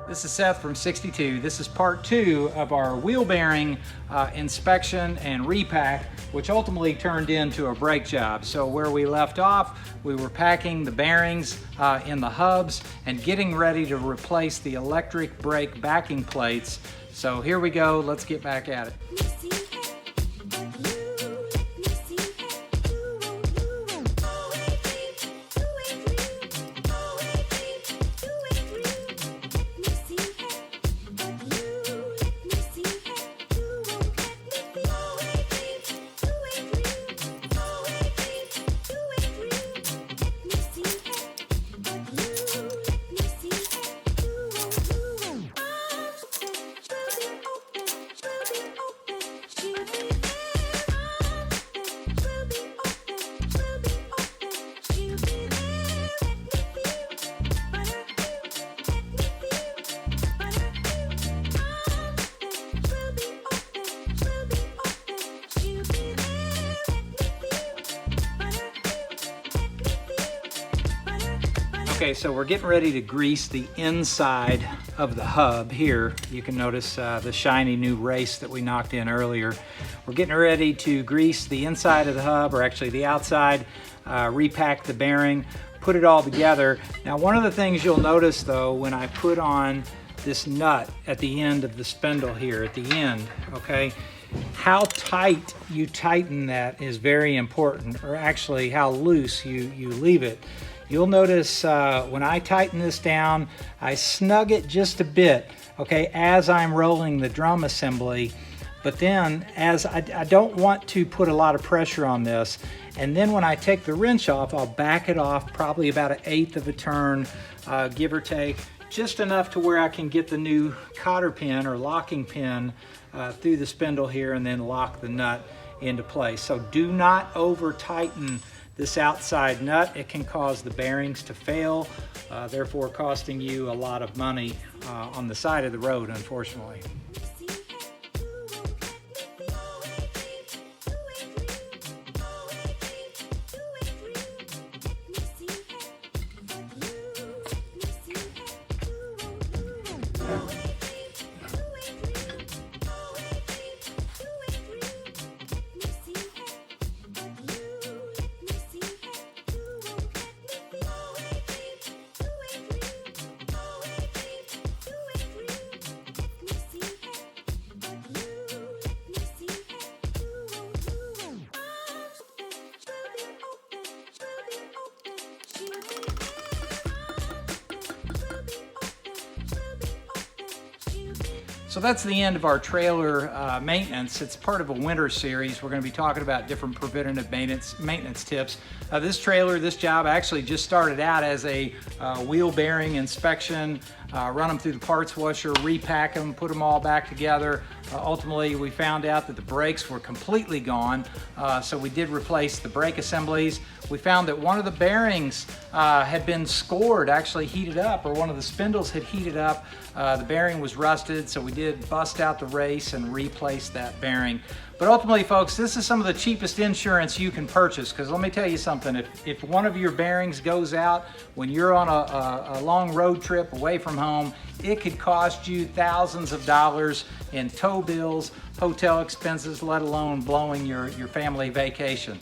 This is Seth from 62. This is part 2 of our wheel bearing inspection and repack, which ultimately turned into a brake job. So where we left off, we were packing the bearings in the hubs and getting ready to replace the electric brake backing plates. So here we go, let's get back at it. Okay, so we're getting ready to grease the inside of the hub here. You can notice the shiny new race that we knocked in earlier. We're getting ready to grease the inside of the hub, or actually the outside, repack the bearing, put it all together. Now, one of the things you'll notice though, when I put on this nut at the end of the spindle here, at the end, okay, how tight you tighten that is very important, or actually how loose you leave it. You'll notice when I tighten this down, I snug it just a bit, okay, as I'm rolling the drum assembly. But then, as I don't want to put a lot of pressure on this, and then when I take the wrench off, I'll back it off probably about 1/8 of a turn, give or take, just enough to where I can get the new cotter pin or locking pin through the spindle here and then lock the nut into place. So do not over tighten this outside nut. It can cause the bearings to fail, therefore costing you a lot of money on the side of the road, unfortunately. So that's the end of our trailer maintenance. It's part of a winter series. We're going to be talking about different preventative maintenance tips. This trailer, this job actually just started out as a wheel bearing inspection, run them through the parts washer, repack them, put them all back together. Ultimately, we found out that the brakes were completely gone, so we did replace the brake assemblies. We found that one of the bearings had been scored, actually heated up, or one of the spindles had heated up. The bearing was rusted, so we did bust out the race and replace that bearing. But ultimately, folks, this is some of the cheapest insurance you can purchase, because let me tell you something, if one of your bearings goes out when you're on a long road trip away from home, it could cost you thousands of dollars in tow bills, hotel expenses, let alone blowing your family vacation.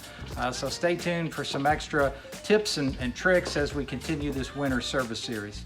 So stay tuned for some extra tips and tricks as we continue this winter service series.